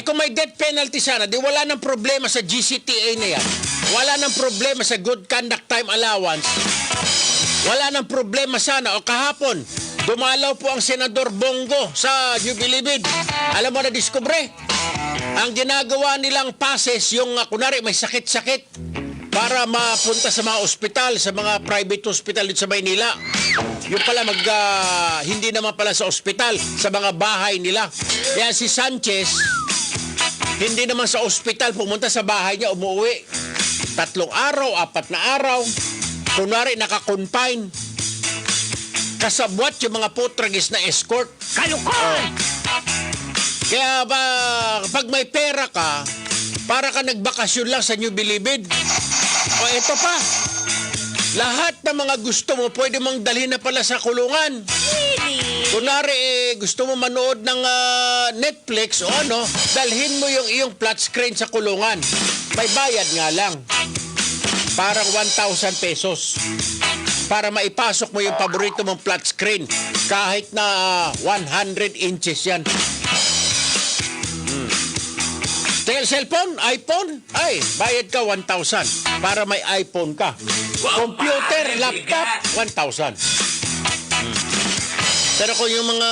Eh kung may death penalty sana, di wala nang problema sa GCTA na yan. Wala nang problema sa good conduct time allowance. Wala nang problema sana. O kahapon, dumalaw po ang Senador Bongo sa Jubilibid. Alam mo na diskubre? Ang ginagawa nilang passes, yung kunwari may sakit-sakit para mapunta sa mga ospital, sa mga private hospital dito sa Maynila. Yung pala hindi naman pala sa ospital, sa mga bahay nila. Kaya si Sanchez, hindi naman sa ospital, pumunta sa bahay niya, umuwi. 3 araw, 4 na araw. Kunwari, naka-confine. Kasabwat yung mga putragis na escort. Kalukoy! Kaya pag may pera ka, para ka nagbakasyon lang sa New Bilibid. O eto pa, lahat ng mga gusto mo, pwede mong dalhin na pala sa kulungan. Really? Kunwari, gusto mo manood ng Netflix o ano, dalhin mo yung iyong flat screen sa kulungan. May bayad nga lang. Parang 1,000 pesos. Para maipasok mo yung paborito mong flat screen. Kahit na 100 inches yan. Cellphone, iPhone, ay, bayad ka 1,000 para may iPhone ka. Computer, laptop, 1,000. Pero kung yung mga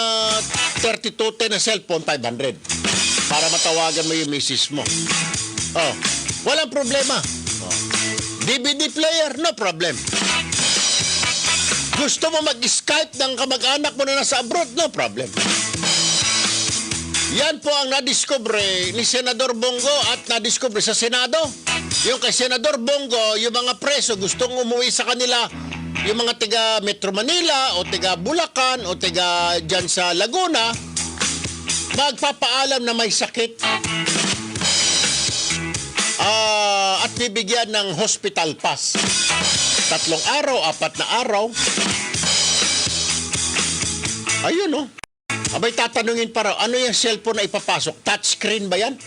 3210 na cellphone, 500. Para matawagan mo yung misis mo. Oh, walang problema. Oh. DVD player, no problem. Gusto mo mag-Skype ng kamag-anak mo na nasa abroad, no problem. Yan po ang nadiskubre ni Senador Bongo at nadiskubre sa Senado. Yung kay Senador Bongo, yung mga preso gustong umuwi sa kanila, yung mga tiga Metro Manila o tiga Bulacan o tiga dyan sa Laguna, magpapaalam na may sakit at bibigyan ng hospital pass. 3 araw, 4 na araw. Ayun, no? Abay, tatanungin para, ano yung cellphone na ipapasok? Touchscreen ba yan?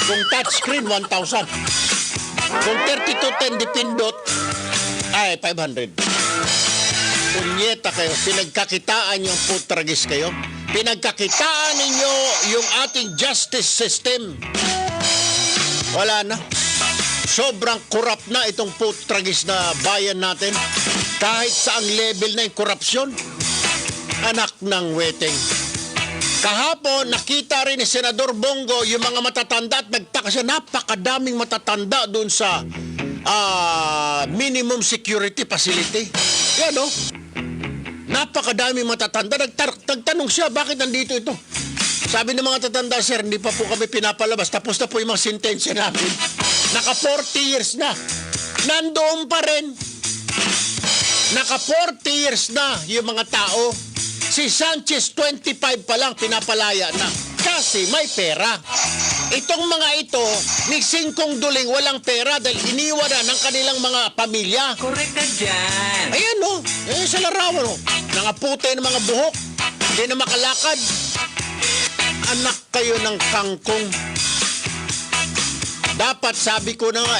Kung touchscreen, 1,000. Kung 3210 dipindot, ay, 500. Punyeta kayo, pinagkakitaan yung putragis kayo. Pinagkakitaan ninyo yung ating justice system. Wala na. Sobrang corrupt na itong putragis na bayan natin. Kahit saang level na yung korupsyon. Anak ng weteng. Kahapon, nakita rin ni Senador Bongo yung mga matatanda at nagtaka siya, napakadaming matatanda doon sa minimum security facility. Yan, no? Napakadaming matatanda. Nagtanong siya, bakit nandito ito? Sabi ng mga tatanda, sir, hindi pa po kami pinapalabas. Tapos na po yung mga sentensya namin. Naka 40 years na. Nandoon pa rin. Naka 40 years na yung mga tao. Si Sanchez, 25 pa lang, pinapalaya na. Kasi may pera. Itong mga ito, ni Singkong Duling, walang pera dahil iniwan na ng kanilang mga pamilya. Correct ka dyan. Ayan, no? Sa larawan, no? Nangaputi ng mga buhok. Hindi na makalakad. Anak kayo ng kangkong. Dapat, sabi ko na nga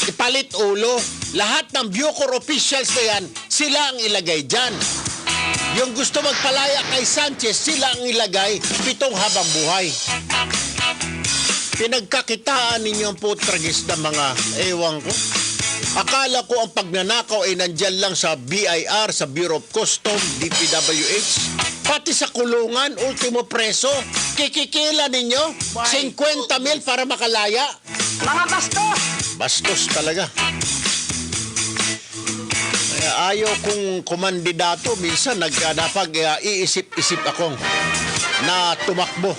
ipalit ulo. Lahat ng Bucor officials na yan, sila ang ilagay dyan. Yung gusto magpalaya kay Sanchez, sila ang ilagay 7 habang buhay. Pinagkakitaan ninyo ang putragis na mga ewan ko. Akala ko ang pagnanakaw ay nandyan lang sa BIR, sa Bureau of Customs, DPWH. Pati sa kulungan, ultimo preso. Kikikila ninyo, 50 mil para makalaya. Mga bastos! Bastos talaga. Ayaw kong kumandidato, minsan iisip-isip akong na tumakbo.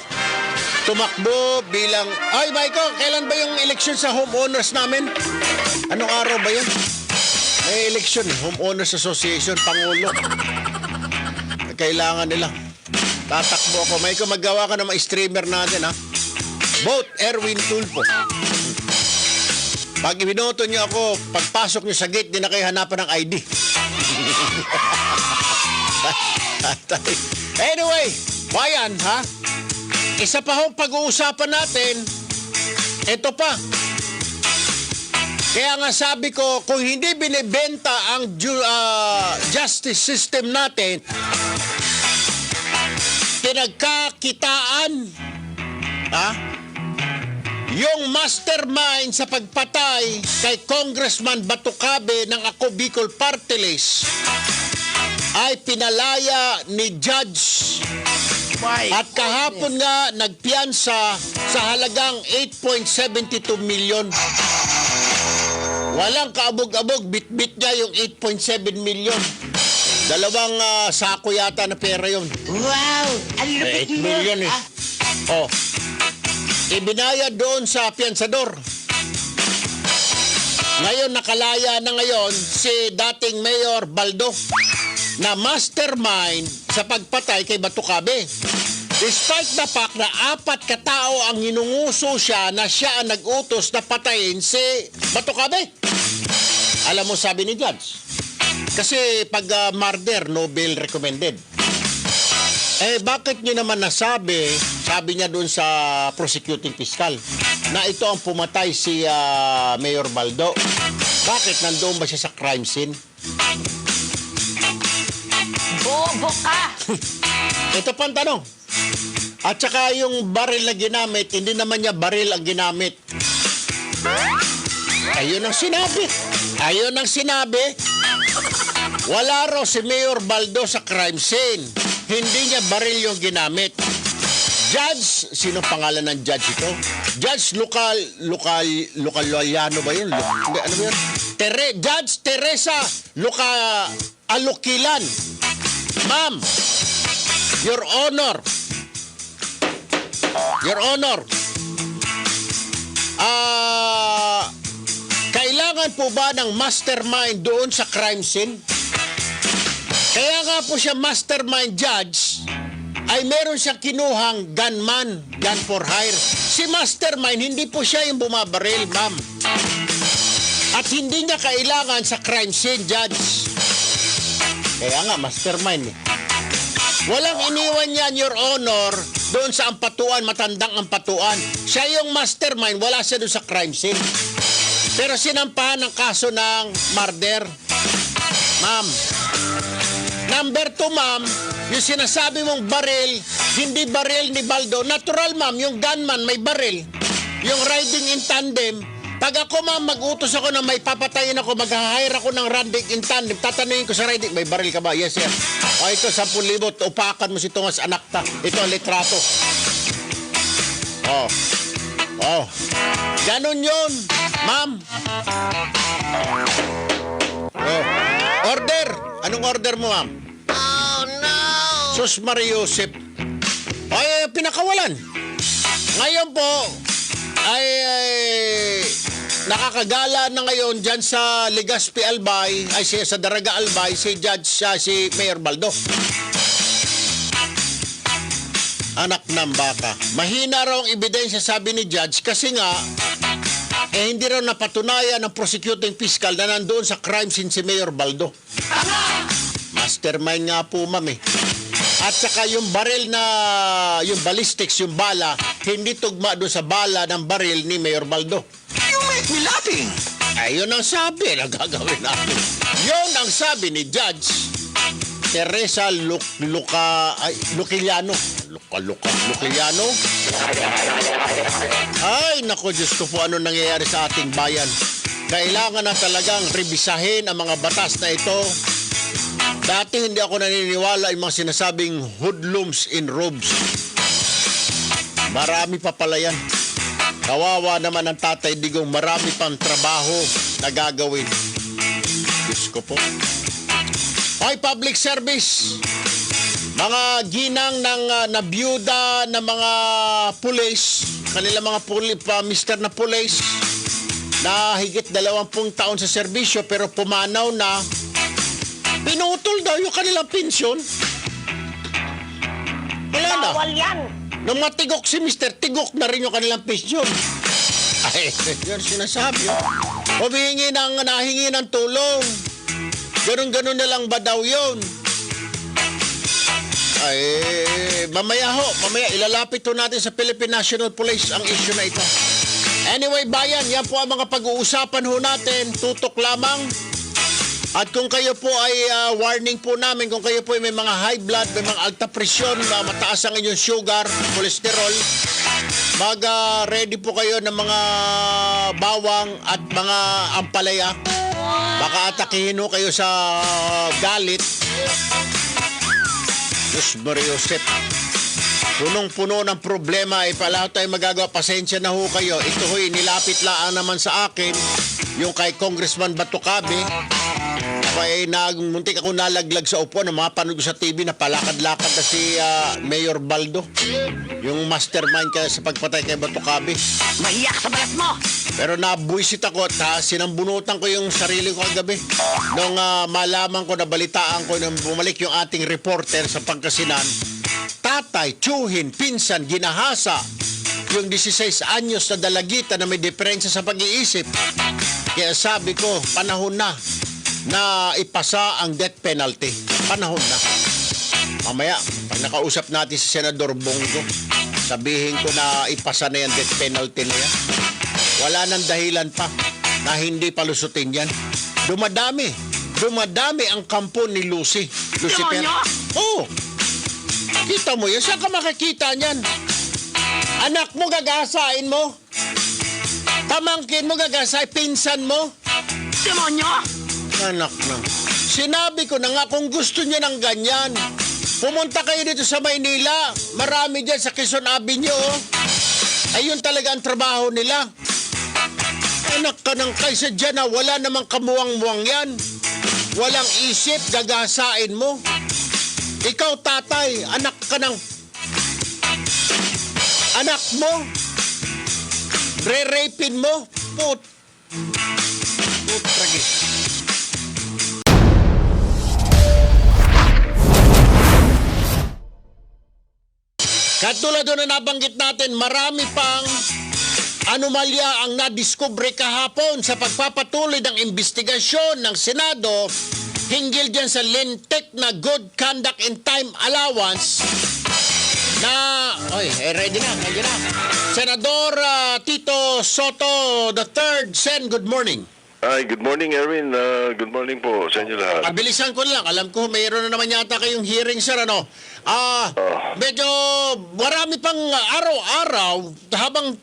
Tumakbo bilang, ay Michael, kailan ba yung election sa homeowners namin? Anong araw ba yun? May election, Homeowners Association, Pangulo. Kailangan nila. Tatakbo ako. Michael, maggawa ka ng mga streamer natin, ha? Vote Erwin Tulfo. Pag ibinoto niyo ako, pagpasok niyo sa gate, di na kayo hanapan ng ID. Anyway, bayan, ha? Isa pa hong pag-uusapan natin, ito pa. Kaya nga sabi ko, kung hindi binibenta ang justice system natin, pinagkakitaan, ha? Yung mastermind sa pagpatay kay Congressman Batucabe ng Ako Bicol Party List ay pinalaya ni Judge. At kahapon nga nagpiyansa sa halagang 8.72 million. Walang kaabog-abog, bit-bit niya yung 8.7 million. Dalawang sako yata na pera yun. Wow! Ang lupit 8 million eh. Oh. Ibinayad doon sa piyansador. Ngayon nakalaya na ngayon si dating Mayor Baldo na mastermind sa pagpatay kay Batucabe. Despite the fact na 4 katao ang hinunguso siya na siya ang nag-utos na patayin si Batucabe. Alam mo sabi ni Judge, kasi pag murder, no bail recommended. Bakit niyo naman nasabi, sabi niya doon sa prosecuting fiscal, na ito ang pumatay si Mayor Baldo? Bakit nandoon ba siya sa crime scene? Bobo ka! Ito pa ang tanong. At saka yung baril na ginamit, hindi naman niya baril ang ginamit. Ayun ang sinabi. Ayun ang sinabi. Wala raw si Mayor Baldo sa crime scene. Hindi niya baril yung ginamit. Judge, sino pangalan ng judge ito? Judge Lucaliano ba yun? Hindi, ano ba yun? Judge Teresa Alukilan. Ma'am, Your Honor. Your Honor. Kailangan po ba ng mastermind doon sa crime scene? Kaya nga po siya mastermind judge, ay meron siyang kinuhang gunman, gun for hire. Si mastermind, hindi po siya yung bumabaril, ma'am. At hindi niya kailangan sa crime scene, judge. Kaya nga, mastermind eh. Walang iniwan yan, Your Honor, doon sa ampatuan, matandang ampatuan. Siya yung mastermind, wala siya doon sa crime scene. Pero sinampahan ng kaso ng murder. Ma'am. Number 2, ma'am, yung sinasabi mong baril, hindi baril ni Baldo. Natural, ma'am, yung gunman may baril. Yung riding in tandem, pag ako, ma'am, mag-utos ako na may papatayin ako, mag-hire ako ng riding in tandem, tatanungin ko sa riding, may baril ka ba? Yes, sir. O, ito, 10,000, upakan mo si Tungas, anak ta. Ito ang litrato. Oh. Ganon yun, ma'am. Oh. Order! Anong order mo, ma'am? Oh, no! Sus Mariusip. Ay, pinakawalan. Ngayon po, ay nakakagala na ngayon dyan sa Legazpi Albay, ay sa Daraga Albay, si Judge, si Mayor Baldo. Anak ng baka. Mahina raw ang ebidensya, sabi ni Judge, kasi nga, hindi raw napatunayan ng prosecuting fiscal na nandoon sa crime scene si Mayor Baldo. Mastermind nga po, ma'am eh. At saka yung baril na, yung ballistics, yung bala, hindi tugma doon sa bala ng baril ni Mayor Baldo. You make me laughing! Ayun ang sabi na gagawin natin. Yun ang sabi ni Judge Teresa Luciliano. Luciliano? Ay, nako Diyos ko po, ano nangyayari sa ating bayan. Kailangan na talagang rebisahin ang mga batas na ito. Dati hindi ako naniniwala yung mga sinasabing hoodlums in robes. Marami pa pala yan. Kawawa naman ang Tatay Digong, marami pang trabaho na gagawin. Diyos ko po. Ay, public service. Mga ginang ng nabiyuda ng mga pulis, kanila mga mister na pulis, na higit 20 taon sa serbisyo pero pumanaw na, pinutol daw yung kanilang pensyon. Wala na. Bawal yan! Nung matigok si Mister, tigok na rin yung kanilang pensyon. Ay, yun sinasabi. Humingi nahingi ng tulong. Ganun-ganun na lang ba daw yun? Ay, mamaya ilalapit ho natin sa Philippine National Police ang issue na ito. Anyway, bayan, yan po ang mga pag-uusapan ho natin. Tutok lamang. At kung kayo po ay warning po namin, kung kayo po ay may mga high blood, may mga alta presyon, mataas ang inyong sugar, cholesterol, Mag-ready po kayo ng mga bawang at mga ampalaya. Baka atakihin ho kayo sa galit. Diyos Mariosep. Punong-puno ng problema, pala tayo magagawa. Pasensya na ho kayo. Ito ho'y nilapit lang naman sa akin, yung kay Congressman Batucabe. Kaya muntik ako nalaglag sa upo na mga panood ko sa TV na palakad-lakad na si Mayor Baldo. Yung mastermind kaya sa pagpatay kay Batucabe. Mahiyak sa balat mo! Pero nabuisit ako at sinambunutan ko yung sarili ko kagabi. Nung malaman ko, nabalitaan ko, nung bumalik yung ating reporter sa Pangasinan, tatay, tsuhin, pinsan, ginahasa yung 16 anyos na dalagita na may diferensya sa pag-iisip. Kaya sabi ko, panahon na ipasa ang death penalty. Panahon na. Mamaya, pag nakausap natin si Senador Bongo, sabihin ko na ipasa na yan death penalty na yan. Wala nang dahilan pa na hindi palusutin yan. Dumadami ang kampo ni Lucifer. Oo. Kita mo yan? Saan ka makikita niyan? Anak mo gagasain mo? Pamangkin mo gagasain? Pinsan mo? Demonyo! Anak na. Sinabi ko na nga kung gusto niya ng ganyan, pumunta kayo dito sa Maynila. Marami dyan sa Quezon Avenue. Ayun talaga ang trabaho nila. Anak ka ng kaysa dyan na wala namang kamuwang-muwang yan. Walang isip, gagasain mo. Ikaw, tatay, anak ka ng... Anak mo? Re-rapin mo? Tragis. Katulad doon na nabanggit natin, marami pang anomalya ang nadiskubre kahapon sa pagpapatuloy ng investigasyon ng Senado hinggil dyan sa lintik na Good Conduct and Time Allowance na... ready na. Senador Tito Soto III. Sen, good morning. Hi, good morning, Erwin. Good morning po sa inyo lahat. Pabilisan ko lang. Alam ko, mayroon na naman yata kayong hearing, sir, ano? Medyo marami pang araw-araw habang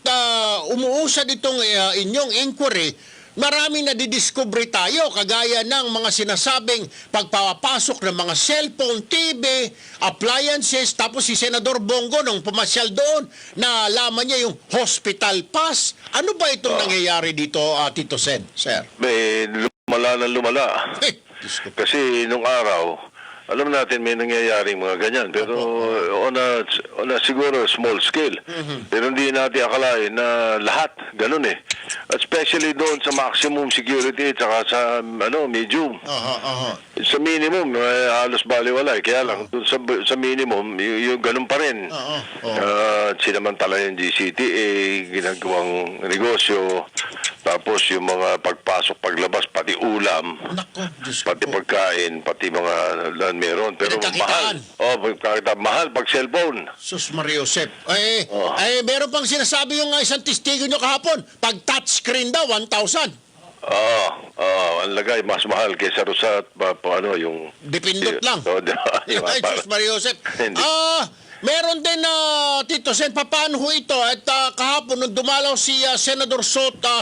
umuusad itong inyong inquiry, maraming nadidiscover tayo, kagaya ng mga sinasabing pagpapasok ng mga cellphone, TV, appliances, tapos si Senador Bongo nung pumasyal doon, na laman niya yung hospital pass. Ano ba itong nangyayari dito, Tito Sen, sir? May lumala na lumala. Diyos ko. Kasi nung araw, alam natin may nangyayaring mga ganyan. Pero on a siguro small scale. Pero hindi natin akalain na lahat ganun eh. Especially doon sa maximum security at saka sa medium. Sa minimum, halos baliwala. Kaya lang, doon sa minimum, yung ganun pa rin. Sinamantala yung GCTA, ginagawang negosyo, tapos yung mga pagpasok, paglabas, pati ulam, Nako, Diyos ko pati po. pagkain, pati mga meron. Pero mahal. Pinagkakitaan. Mahal pag cellphone. Sus Mariosep. Meron pang sinasabi yung isang testigo nyo kahapon. Pag touchscreen daw, 1,000. Ang lagay, mas mahal kaysa Rosat, yung... Dipindot lang. Ay, Para- Sus Mariosep. Hindi. Meron din Tito Sen, paano ho ito? At kahapon, nung dumalaw si Senador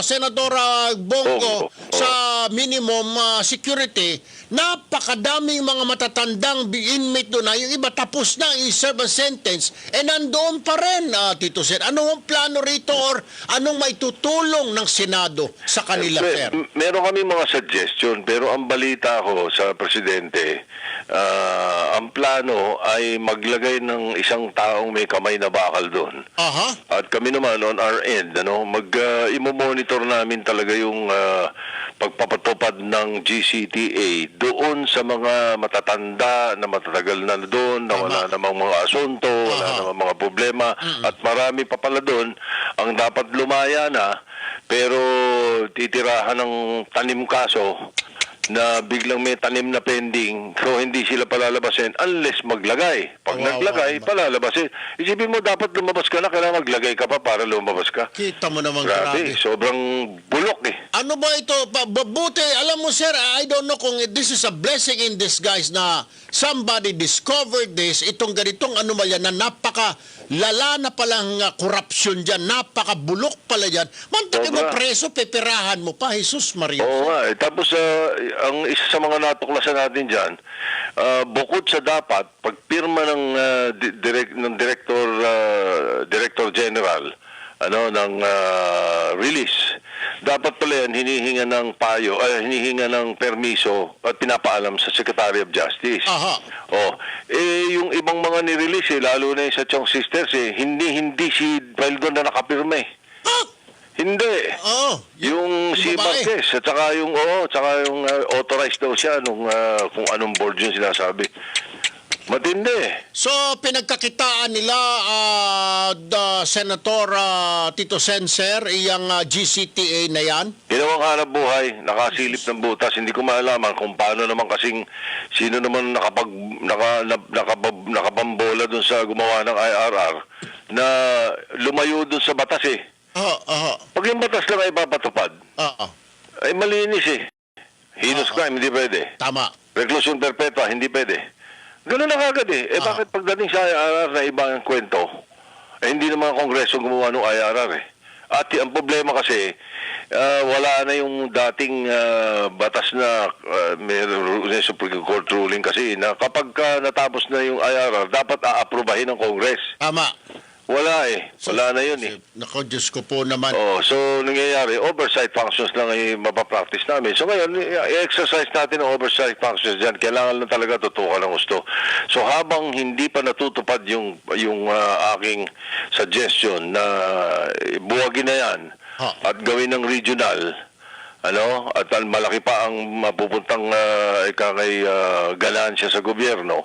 Senador Bongo Bongo. sa minimum security, napakadaming mga matatandang inmate doon na yung iba tapos na i-serve ang sentence, nandoon pa rin, Tito Sen. Ano ang plano rito or anong maitutulong ng Senado sa kanila, sir? Meron kami mga suggestion, pero ang balita ko sa Presidente, ang plano ay maglagay ng isang taong may kamay na bakal doon. Aha. At kami naman on our end, imo-monitor namin talaga yung pagpapatupad ng GCTA doon sa mga matatanda na matatagal na doon, na wala namang mga asunto, wala namang mga problema, at marami pa pala doon ang dapat lumaya na, pero titirahan ng tanim kaso na biglang may tanim na pending, so hindi sila palalabasin unless maglagay. Pag Kawawa naglagay, naman. palalabasin. Isipin mo, dapat lumabas ka na, kailangan maglagay ka pa para lumabas ka. Kita mo naman, Grabe, grabe. sobrang bulok eh. Ano ba ito? Buti, alam mo sir, I don't know kung this is a blessing in disguise na somebody discovered this, itong ganitong anomalya na napaka lala na palang korupsyon dyan, napaka bulok pala dyan. Mantakin mo Sobra. preso, peperahan mo pa, Jesus Maria. Oo nga. Tapos, ang isa sa mga natuklasan natin dyan, bukod sa dapat, pagpirma ng, Director General, ng release, dapat pala yan hinihinga ng hinihinga ng permiso at pinapaalam sa Secretary of Justice. Aha. Yung ibang mga nirelease, lalo na yung sa Chong Sisters, hindi si Baldon na nakapirma eh. Ah! Hindi. Oo. Yung si babae. Marquez, at saka yung authorized daw siya nung kung anong board yung sinasabi. Matindi. So, pinagkakitaan nila Senator Tito Senser, iyang GCTA na yan? Ginawang hanap buhay, nakasilip ng butas, hindi ko maalaman kung paano naman kasing sino naman nakapambola dun sa gumawa ng IRR na lumayo dun sa batas eh. Oo. Pag yung batas lang ay papatupad, Oo. ay malinis eh. Heinous crime, hindi pwede. Tama. Reclusion perpetua, hindi pwede. Ganun na kagad eh. Bakit pagdating sa IRR na ibang kwento, hindi naman ang Kongreso gumawa ng IRR eh. At ang problema kasi, wala na yung dating batas na may Supreme Court ruling kasi na kapag natapos na yung IRR, dapat aaprubahin ng Congress. Tama. Wala eh. Wala na yun eh. Nako, Diyos ko po naman. So nangyayari, oversight functions lang ay mapapractice namin. So ngayon, i-exercise natin ang oversight functions dyan. Kailangan lang talaga tutukan ng gusto. So habang hindi pa natutupad yung aking suggestion na buwagin na yan at gawin ng regional, at malaki pa ang mapupuntang kay ganansya sa gobyerno.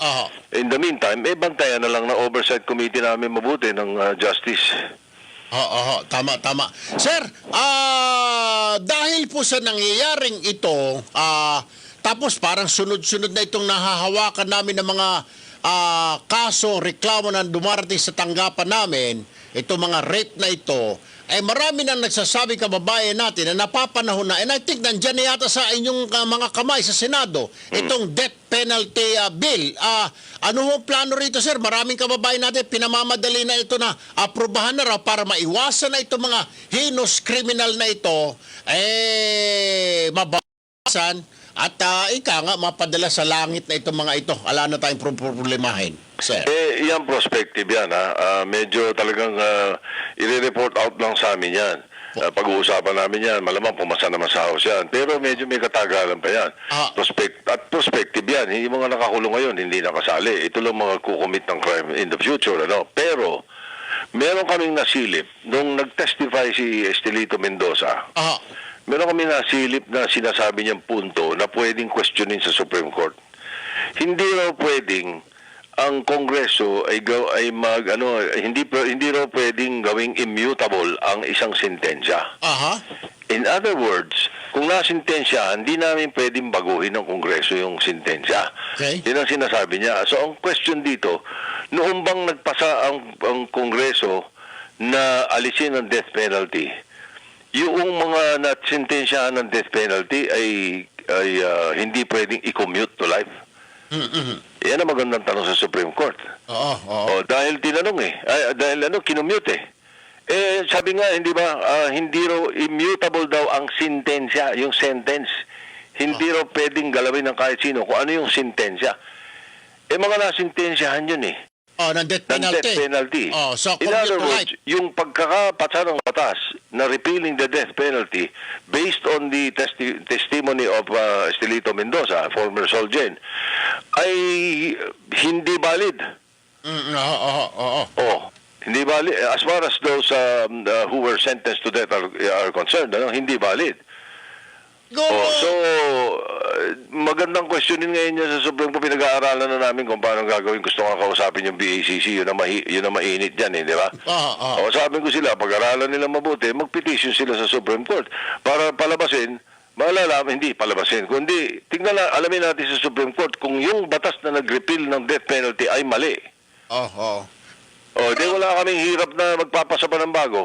In the meantime, bantayan na lang ng oversight committee namin mabuti ng justice. Oo, tama. Sir, dahil po sa nangyayaring ito, tapos parang sunod-sunod na itong nahahawakan namin ng mga kaso, reklamo na dumarating sa tanggapan namin, itong mga rape na ito, ay marami nang nagsasabi kababayan natin na napapanahon na, and I think nandyan na yata sa inyong mga kamay sa Senado, itong death penalty bill. Ano ho plano rito, sir? Maraming kababayan natin pinamamadali na ito na aprobahan na raw para maiwasan na itong mga heinous criminal na ito, mabawasan at mapadala sa langit na itong mga ito. Ala na tayong problemahin, sir. Yan prospective yan ha. Medyo talagang i-report out lang sa amin yan. Pag-uusapan namin yan, malamang pumasa naman sa House yan. Pero medyo may katagalan pa yan. Prospective yan. Yung mga nakakulong ngayon, hindi nakasali. Ito lang mga kukumit ng crime in the future. Pero, meron kaming nasilip nung nag-testify si Estelito Mendoza. Meron kami nasilip na sinasabi niyang punto na pwedeng questionin sa Supreme Court. Hindi raw pwedeng ang Kongreso hindi raw pwedeng gawing immutable ang isang sentensya. In other words, kung nasintensya, hindi namin pwedeng baguhin ng Kongreso yung sentensya. Okay. Yun ang sinasabi niya. So ang question dito, noong bang nagpasa ang Kongreso na alisin ang death penalty, yung mga nasintensyahan ng death penalty ay hindi pwedeng i-commute to life. Yan ang magandang tanong sa Supreme Court. Dahil tinanong dahil kinumute sabi nga, hindi ba, hindi raw immutable daw ang sentensya, yung sentence. Hindi raw pwedeng galawin ng kahit sino kung ano yung sentensya. Mga nasintensyahan yun ng death penalty. So, In other words, yung pagkakapasa ng batas na repealing the death penalty based on the testimony of Estelito Mendoza, former Solgen, ay hindi valid. Hindi valid. As far as those who were sentenced to death are concerned, hindi valid. So, magandang questionin ngayon niya sa Supreme Court. Pinag-aaralan na namin kung paano gagawin. Gusto nga kausapin yung BACC. Yun ang mainit dyan, di ba? Sabi ko sila, pag-aralan nila mabuti, mag-petition sila sa Supreme Court para palabasin, malalaman, hindi palabasin. Kundi, alamin natin sa Supreme Court kung yung batas na nag-repeal ng death penalty ay mali. Oo. O, di wala kaming hirap na magpapasa pa ng bago.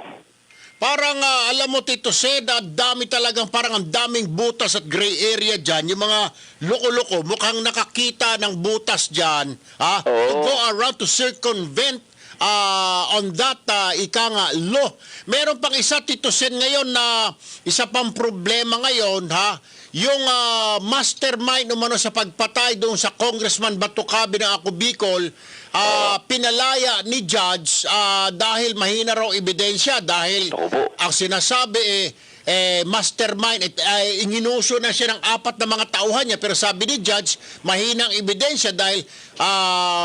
Parang alam mo Tito Sed, dami talagang parang ang daming butas at gray area dyan. Yung mga loko-loko, mukhang nakakita ng butas dyan. To Oo. go around to circumvent on that ika nga law. Meron pang isa Tito Sen ngayon na isa pang problema ngayon yung mastermind umano sa pagpatay doon sa Congressman Batucabe ng Ako Bicol, pinalaya ni judge dahil mahina raw ebidensya dahil Opo. ang sinasabi mastermind inginuso na siya ng 4 na mga tauhan niya, pero sabi ni judge mahinang ebidensya dahil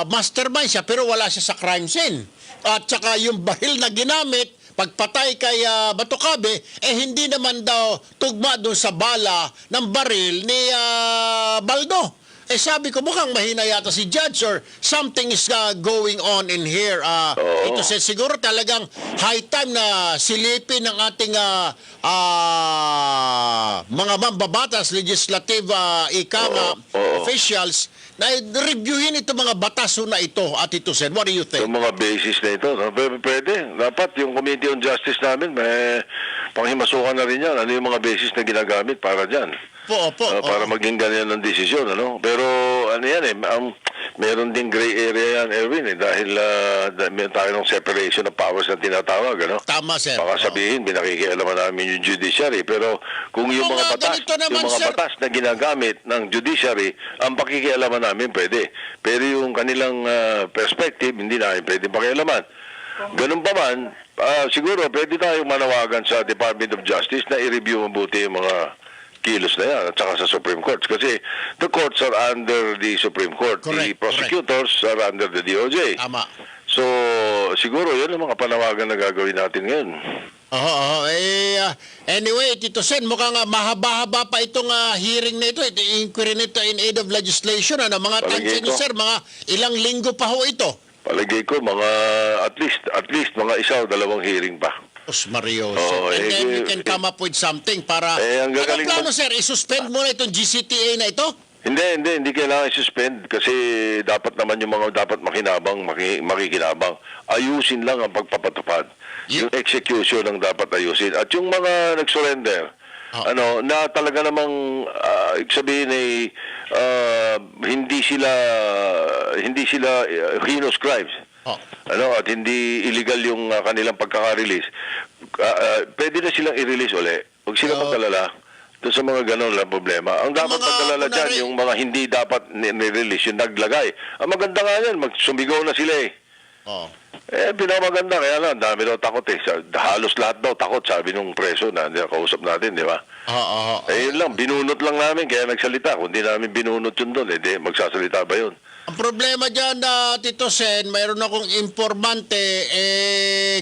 mastermind siya pero wala siya sa crime scene. At saka yung baril na ginamit pagpatay kay Batucabe, hindi naman daw tugma doon sa bala ng baril ni Baldo. Sabi ko, mukhang mahina yata si Judge or something is going on in here. Ito siguro talagang high time na silipin ng ating mga mambabatas, legislative officials na reviewin itong mga bataso na ito, at ito Sen. What do you think? Yung mga basis na ito, pwede. Dapat yung Committee on Justice namin, may panghimasukan na rin yan. Ano yung mga basis na ginagamit para dyan? Para maging ganyan ng desisyon, ano? Pero ano yan meron ding gray area yan, Erwin, dahil meron tayo ng separation of powers na tinatawag, ano? Tama, sir. Baka sabihin, binakikialaman namin yung judiciary, pero kung yung mga batas, naman, batas na ginagamit ng judiciary, ang pakikialaman namin pwede. Pero yung kanilang perspective, hindi namin pwede pakialaman. Ganun pa man, siguro pwede tayong manawagan sa Department of Justice na i-review mabuti yung mga kilos na yan at saka sa Supreme Court. Kasi the courts are under the Supreme Court. The prosecutors are under the DOJ. Tama. So, siguro yun ang mga panawagan na gagawin natin ngayon. Anyway, Tito Sen, mukhang mahaba-haba pa itong hearing na ito, inquiry nito in aid of legislation. Mga tansya niyo, sir, mga ilang linggo pa ho ito. Palagay ko, mga at least mga 1 o 2 hearing pa. Mario, and then we can come up with something para... ang gagaling plano, sir? I-suspend muna itong GCTA na ito? Hindi kailangan i-suspend kasi dapat naman yung mga dapat makikinabang. Ayusin lang ang pagpapatupad. Yung execution ang dapat ayusin. At yung mga nag-surrender, na talaga namang sabihin hindi sila heinous crimes. At hindi illegal yung kanilang pagkaka-release. Pwede na silang i-release uli. Huwag sila magkalala doon sa mga ganon na problema. Ang dapat magkalala dyan, yung mga hindi dapat ni-release, yung naglagay. Ang maganda nga yan, sumigaw na sila pinakamaganda, kaya lang, dami daw takot halos lahat daw takot, sabi nung preso na kausap natin, di ba? Yun lang, binunot lang namin, kaya nagsalita. Kung di namin binunot yun doon, magsasalita ba yun? Ang problema dyan, Tito Sen, mayroon akong informante,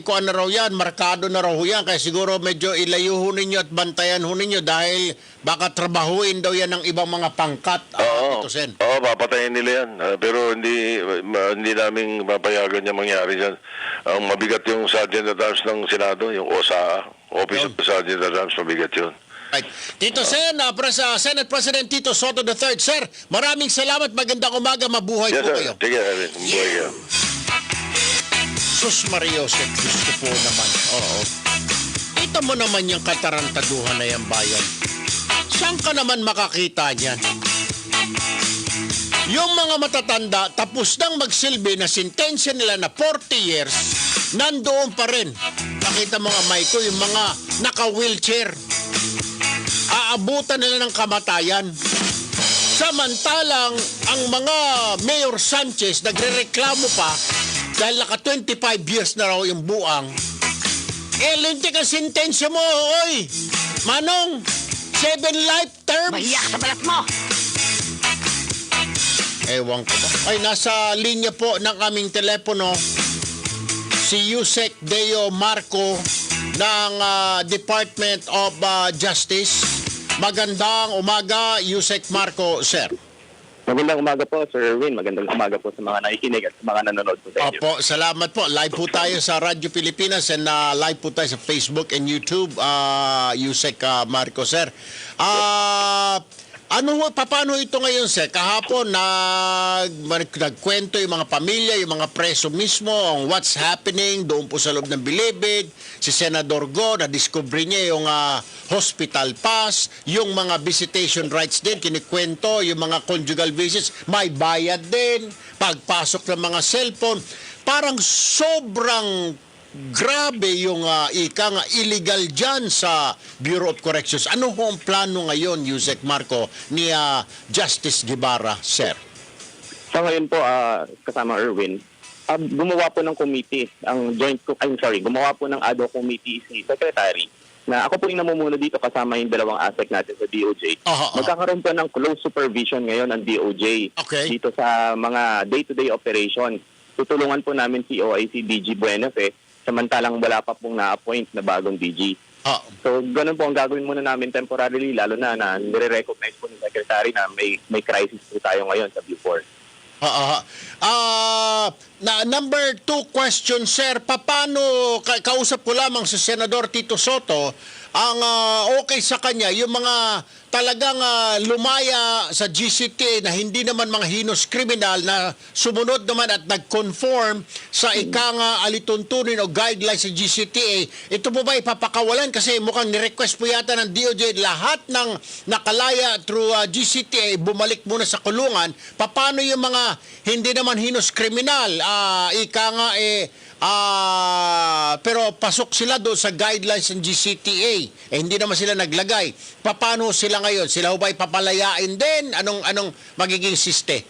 kung ano raw yan, markado na raw yan, kaya siguro medyo ilayo ho ninyo at bantayan ho ninyo dahil baka trabahuin daw yan ng ibang mga pangkat, Tito Sen. Oo, papatayin nila yan. Pero hindi namin papayagan niya mangyari dyan. Ang mabigat yung Sergeant at Arms ng Senado, yung OSA, Office of the Sergeant at Arms, mabigat yun. Right. Tito Sen, Senate President Tito Soto III. Sir, maraming salamat. Magandang umaga. Mabuhay po kayo. Sige, mabuhay kayo. Sus Mario, Sir, gusto po naman. Ito mo naman yung katarantaduhan na yung bayan. Saan ka naman makakita niyan? Yung mga matatanda, tapos nang magsilbi na sentensya nila na 40 years, nandoon pa rin. Nakita mo nga, Maiko, yung mga naka-wheelchair. Aabutan nila ng kamatayan. Samantalang ang mga Mayor Sanchez nagrereklamo pa dahil naka 25 years na raw yung buang. Lintik ang sentensya mo, oy! Manong, 7 life terms. Mahiyak sa balat mo! Ewan ko ba? Ay, nasa linya po ng aming telepono si Yusek Deo Marco ng Department of Justice. Magandang umaga, Yusek Marco, sir. Magandang umaga po, Sir Erwin. Magandang umaga po sa mga nakikinig at sa mga nanonood po sa inyo. Opo, salamat po. Live po tayo sa Radyo Pilipinas and live po tayo sa Facebook and YouTube, Yusek Marco, sir. Paano ito ngayon, sir? Kahapon, nagkwento yung mga pamilya, yung mga preso mismo, ang what's happening doon po sa loob ng Bilibid. Si Senador Go, na-discover niya yung hospital pass, yung mga visitation rights din, kinikwento, yung mga conjugal visits, may bayad din, pagpasok ng mga cellphone. Parang sobrang grabe yung illegal dyan sa Bureau of Corrections. Ano ho ang plano ngayon, Yusek Marco, ni Justice Guevara, sir? Sa ngayon po, kasama Erwin, gumawa po ng committee, gumawa po ng ad hoc committee si Secretary, na ako po yung namumuno dito kasama yung dalawang ASEC natin sa DOJ. Magkakaroon po ng close supervision ngayon ang DOJ dito sa mga day-to-day operations. Tutulungan po namin si OIC DG Buenafe, samantalang wala pa pong na-appoint na bagong DG. So, ganun po ang gagawin muna namin temporarily, lalo na nire-recognize po ng Secretary na may crisis po tayo ngayon sa Buford. Number 2 question, sir. Paano, kausap ko lamang si Senador Tito Soto, ang okay sa kanya, yung mga talagang lumaya sa GCTA na hindi naman mga heinous criminal na sumunod naman at nag-conform sa alituntunin o guidelines sa GCTA, ito po ba ipapakawalan? Kasi mukhang ni-request po yata ng DOJ lahat ng nakalaya through GCTA bumalik muna sa kulungan. Paano yung mga hindi naman heinous criminal? Pero pasok sila doon sa guidelines ng GCTA. Hindi naman sila naglagay. Paano sila ngayon? Sila ho ba ipapalayain din? Anong magiging siste?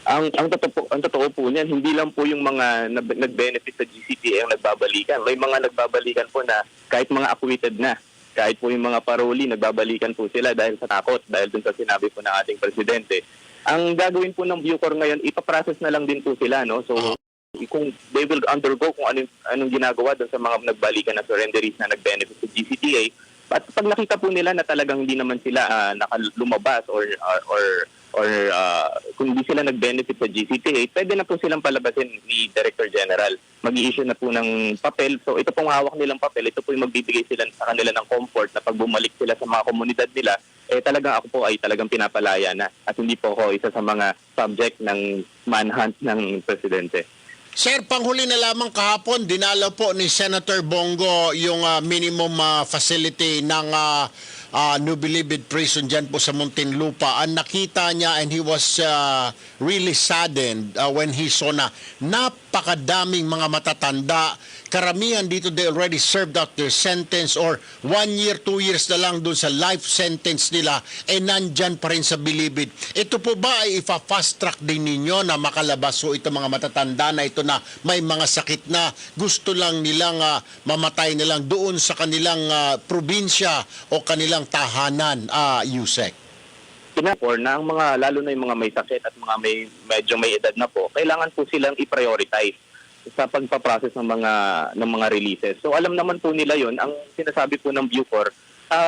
Ang totoo po niyan, hindi lang po yung mga nag-benefit sa GCTA ang nagbabalikan. May mga nagbabalikan po na kahit mga acquitted na, kahit po yung mga paroli, nagbabalikan po sila dahil sa takot, dahil dun sa sinabi po ng ating presidente. Ang gagawin po ng Bucor ngayon, ipaprocess na lang din po sila, no? So, kung they will undergo kung anong ginagawa doon sa mga nagbalikan na surrenderies na nag-benefit sa GCTA, at pag nakita po nila na talagang hindi naman sila nakalumabas or kung hindi sila nag-benefit sa GCTA, pwede na po silang palabasin ni Director General. Mag-i-issue na po ng papel. So ito pong hawak nilang papel, ito po yung magbibigay sila sa kanila ng comfort na pag bumalik sila sa mga komunidad nila, talagang ako po ay talagang pinapalaya na at hindi po ako isa sa mga subject ng manhunt ng Presidente. Sir, panghuli na lamang kahapon, dinalaw po ni Senator Bongo yung minimum facility ng New Bilibid Prison dyan po sa Muntinlupa. Ang nakita niya and he was really saddened when he saw na napakadaming mga matatanda. Karamihan dito, they already served out their sentence or 1 year, 2 years na lang dun sa life sentence nila, nandyan pa rin sa Bilibid. Ito po ba ay ipa-fast track din ninyo na makalabas so ito mga matatanda na ito na may mga sakit na gusto lang nilang mamatay nilang doon sa kanilang probinsya o kanilang tahanan, Yusek? Pinapor na ang mga, lalo na yung mga may sakit at mga medyo may edad na po, kailangan po silang i-prioritize sa pagpaprocess ng mga releases. So alam naman po nila yon. Ang sinasabi po ng Bucor,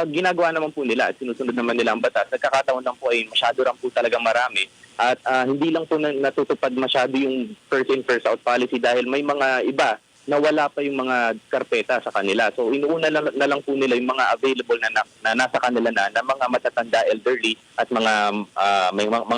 ginagawa naman po nila at sinusunod naman nila ang batas. Nagkakataon lang po ay masyado lang po talagang marami at hindi lang po natutupad masyado yung first in first out policy dahil may mga iba na wala pa yung mga karpeta sa kanila. So inuuna na lang po nila yung mga available na nasa kanila na mga matatanda, elderly at mga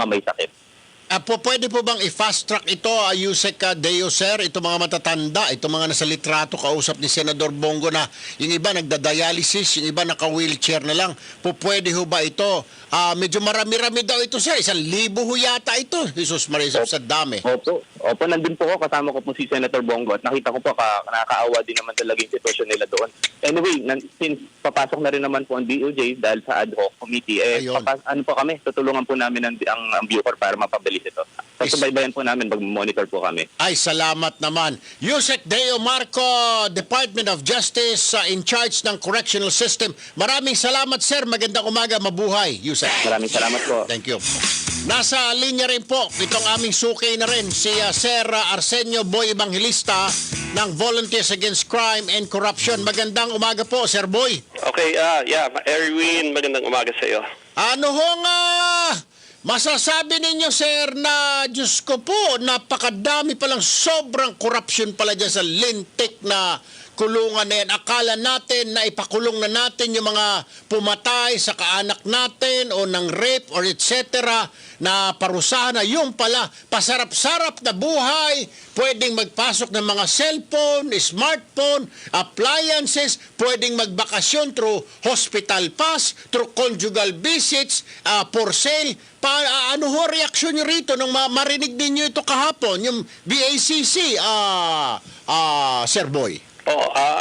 may sakit. Pwede po bang i-fast track ito, Yusek Deo, sir? Ito mga matatanda, ito mga nasa litrato kausap ni Senador Bongo na yung iba nagda-dialysis, yung iba naka-wheelchair na lang. Pwede ho ba ito? Medyo marami-rami daw ito, sir. 1,000 ho yata ito. Jesus Maria, sa dami. Opo, nandun po ako. Kasama ko po si Senator Bongo at nakita ko po nakakaawa din naman talaga yung sitwasyon nila doon. Anyway, since papasok na rin naman po ang DOJ dahil sa ad hoc committee, tutulungan po namin ang Bucor para mapabilis ito. Pagsubaybayan po namin, mag-monitor po kami. Ay, salamat naman. Yusek Deo Marco, Department of Justice in charge ng correctional system. Maraming salamat, sir. Magandang umaga, mabuhay, Yusek. Maraming salamat po. Thank you. Nasa linya rin po, itong aming suki na rin, si Sir Arsenio Boy Evangelista ng Volunteers Against Crime and Corruption. Magandang umaga po, Sir Boy. Okay, Erwin, magandang umaga sa iyo. Ano hong Masasabi ninyo, sir, na Diyos ko po, napakadami palang sobrang corruption pala dyan sa lintik na kulungan na yan. Akala natin na ipakulong na natin yung mga pumatay sa kaanak natin o ng rape or etc. na parusahan na yung pala pasarap-sarap na buhay, pwedeng magpasok ng mga cellphone, smartphone, appliances, pwedeng magbakasyon through hospital pass, through conjugal visits, for sale. Ano ho reaksyon nyo rito nung marinig ninyo ito kahapon, yung BACC, Sir Boy?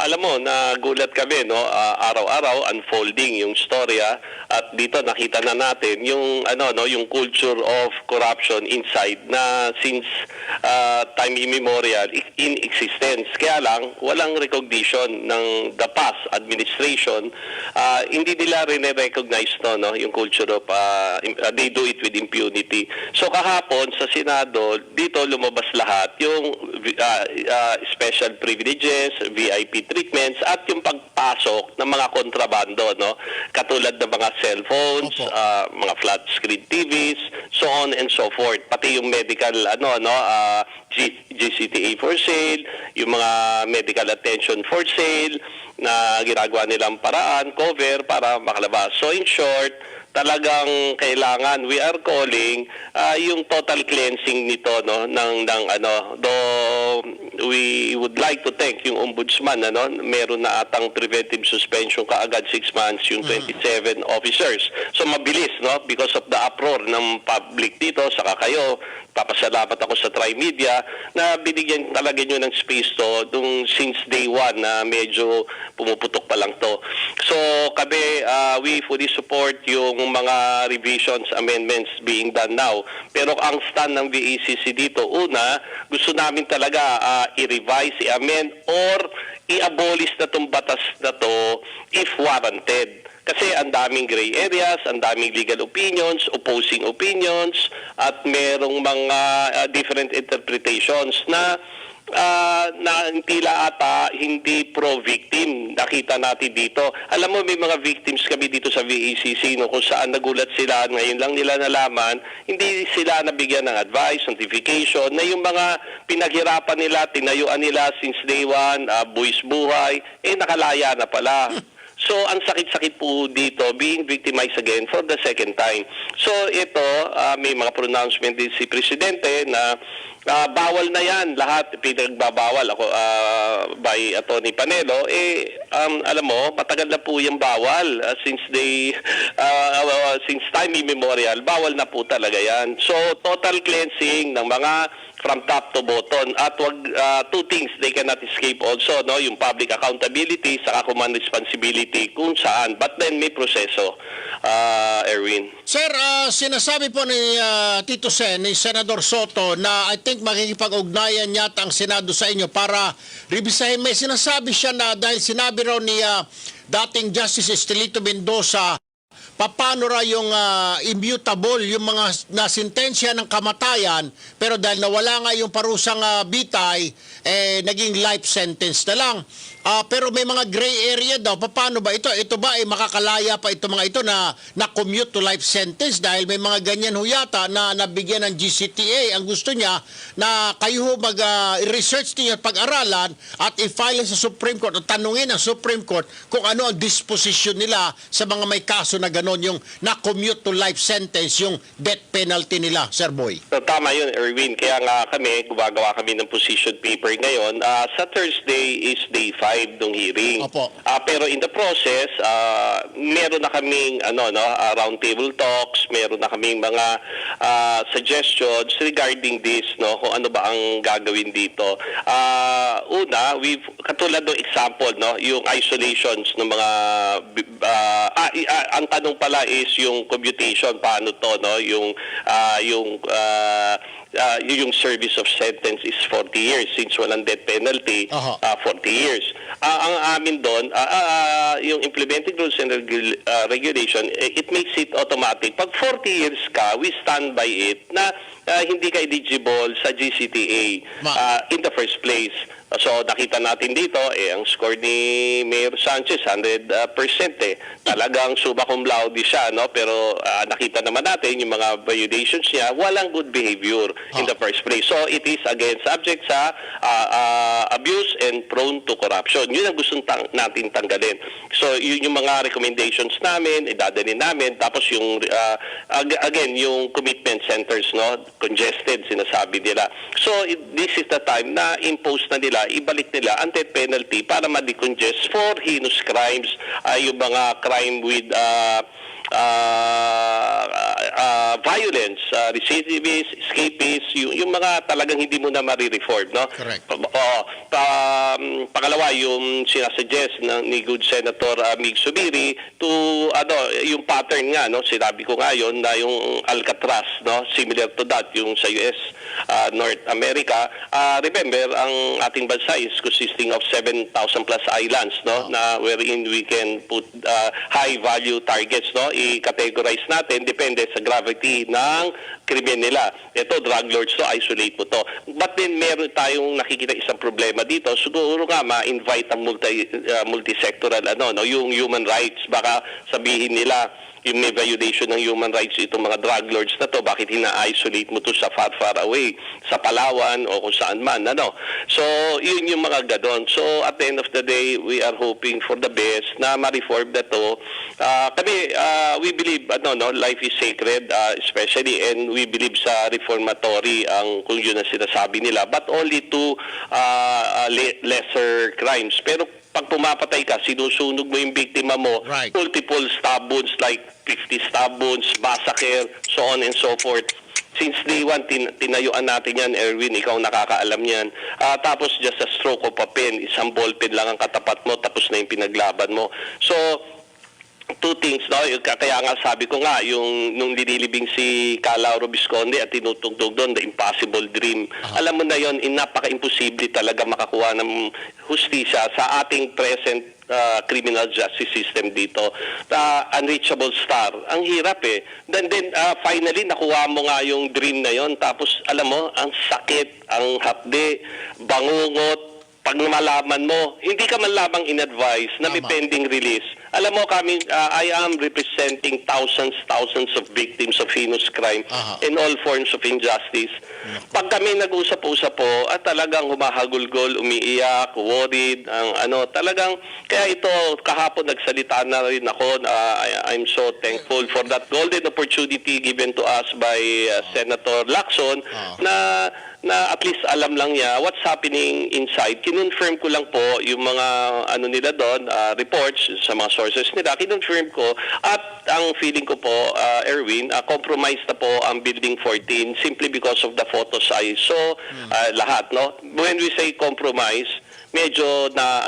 Alam mo, nagulat kami, no? Araw-araw unfolding yung storya at dito nakita na natin yung yung culture of corruption inside na since time immemorial in existence. Kaya lang walang recognition ng the past administration. Hindi nila recognize no yung culture of they do it with impunity. So kahapon sa Senado dito lumabas lahat yung special privileges, VIP treatments at yung pagpasok ng mga kontrabando, no? Katulad ng mga cellphones, mga flat screen TVs, so on and so forth. Pati yung medical GCTA for sale, yung mga medical attention for sale na ginagawa nilang paraan, cover para makalabas. So in short, talagang kailangan, we are calling yung total cleansing nito, no, though we would like to thank yung ombudsman, meron na atang preventive suspension kaagad 6 months yung 27 officers. So mabilis, no, because of the uproar ng public dito, saka kayo, papasalamat ako sa Trimedia na binigyan talaga nyo ng space to since day one na medyo pumuputok pa lang to. So kami, we fully support yung mga revisions, amendments being done now. Pero ang stand ng VACC dito, una, gusto namin talaga i-revise, i-amend, or i-abolish na itong batas na to if warranted. Kasi ang daming gray areas, ang daming legal opinions, opposing opinions, at merong mga different interpretations na tila ata hindi pro-victim. Nakita natin dito. Alam mo, may mga victims kami dito sa VACC, no, kung saan nagulat sila, ngayon lang nila nalaman, hindi sila nabigyan ng advice, notification, na yung mga pinaghirapan nila, tinayuan nila since day one, buwis buhay, nakalaya na pala. So, ang sakit-sakit po dito, being victimized again for the second time. So, ito, may mga pronouncement din si Presidente na bawal na yan. Lahat pinagbabawal ako by Atty. Panelo. Alam mo, matagal na po yung bawal. Since time immemorial, bawal na po talaga yan. So, total cleansing ng mga from top to bottom. At two things they cannot escape also, no, yung public accountability sa command responsibility kung saan. But then may proseso, Erwin. Sir, sinasabi po ni Tito Sen, ni Senador Soto, na I think makikipag-ugnayan yata ang Senado sa inyo para revisahin. May sinasabi siya na dahil sinabi raw ni dating Justice Estelito Mendoza, paano ra yung immutable, yung mga nasintensya ng kamatayan, pero dahil nawala nga yung parusang bitay, naging life sentence na lang. Pero may mga gray area daw. Paano ba ito? Ito ba ay makakalaya pa ito mga ito na commute to life sentence dahil may mga ganyan ho yata na nabigyan ng GCTA. Ang gusto niya na kayo ho mag-research niyo at pag-aralan at i-file sa Supreme Court o tanungin ang Supreme Court kung ano ang disposition nila sa mga may kaso na ganon, yung na-commute to life sentence, yung death penalty nila, Sir Boy. So, tama yun, Erwin. Kaya nga gumagawa kami ng position paper ngayon. Sa Thursday is day 5 ng hearing. Opo. Pero in the process, meron na kaming round table talks, meron na kaming mga suggestions regarding this, no, kung ano ba ang gagawin dito. Una, katulad ng example, no, yung isolations ng mga ang tanong pala is yung commutation, paano to, no, yung service of sentence is 40 years since walang death penalty, 40 years. Ang amin doon, yung implementing rules and regulation, it makes it automatic. Pag 40 years ka, we stand by it na hindi ka eligible sa GCTA in the first place. So nakita natin dito, ang score ni Mayor Sanchez, 100% Talagang summa cum laude siya, no? Pero nakita naman natin yung mga violations niya, walang good behavior in the first place. So it is again subject sa abuse and prone to corruption. Yun ang gusto natin tanggalin. So yun yung mga recommendations namin, idadalhin namin. Tapos yung, again, yung commitment centers, no? Congested, sinasabi nila. So this is the time na impose na nila, ibalik nila ang death penalty para ma-decongest for heinous crimes, yung mga crime with violence, recidivists, escapists, yung mga talagang hindi mo na marireform, no? Correct. Pangalawa, yung sinasuggest ni Good Senator Mig Subiri to yung pattern nga, no? Sinabi ko nga yun na yung Alcatraz, no? Similar to that yung sa US, North America. Remember, ang ating bansa is consisting of 7,000 plus islands, no? Na wherein we can put high value targets, no? I-categorize natin depende sa gravity ng krimen nila. Ito, drug lords to, isolate mo to. But then meron tayong nakikita isang problema dito. Siguro nga ma-invite ang multi-sectoral yung human rights. Baka sabihin nila yung may violation ng human rights itong mga drug lords na to, bakit hina-isolate mo to sa far away, sa Palawan o kung saan man, So, yun yung mga gadon. So, at the end of the day, we are hoping for the best na ma-reform na to. Kami, we believe, life is sacred, especially, and we believe sa reformatory kung yun ang sinasabi nila, but only to lesser crimes. Pero pag pumapatay ka, sinusunog mo yung biktima mo, Right. multiple stab wounds like 50 stab wounds, massacre, so on and so forth. Since day one, tinayuan natin yan, Erwin, ikaw nakakaalam yan. Tapos just a stroke of a pen, isang ballpen lang ang katapat mo, tapos na yung pinaglaban mo. So, two things, no? Kaya nga sabi ko nga, nung linilibing si Lauro Visconde at tinutugtog doon, the impossible dream. Alam mo na yon, napaka-imposible talaga makakuha ng hustisya sa ating present criminal justice system dito. Unreachable star. Ang hirap Then finally, nakuha mo nga yung dream na yon. Tapos, alam mo, ang sakit, ang hapde, bangungot, pag malaman mo, hindi ka man lamang in-advise na may pending release. Alam mo kami, I am representing thousands of victims of heinous crime in all forms of injustice. Pag kami nag-usap-usap po, at talagang humahagulgol, umiiyak, worried, talagang, kaya ito, kahapon nagsalita na rin ako, I'm so thankful for that golden opportunity given to us by Senator Lacson na at least alam lang niya what's happening inside. Kinonfirm ko lang po yung mga nila doon, reports sa mga sources nila. Kinonfirm ko at ang feeling ko po, Erwin, compromised na po ang Building 14 simply because of the photos I saw, lahat, no? When we say compromise, medyo na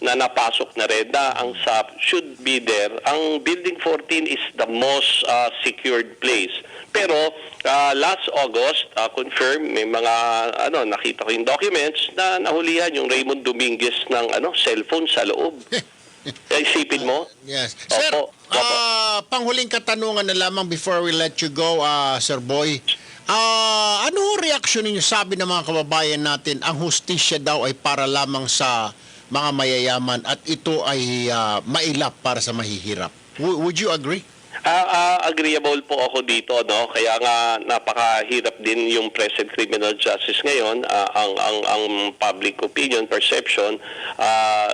napasok na red na ang SAP should be there. Ang Building 14 is the most secured place. Pero last August, confirm, may mga nakita ko yung documents na nahulihan yung Raymond Dominguez ng cellphone sa loob. Isipin mo? Yes. Sir, Opo. panghuling katanungan na lamang before we let you go, Sir Boy. Ano reaksyon ninyo? Sabi ng mga kababayan natin, ang hustisya daw ay para lamang sa mga mayayaman at ito ay mailap para sa mahihirap. Would you agree? Agreeable po ako dito, no? Kaya nga napakahirap din yung present criminal justice ngayon, ang public opinion, perception,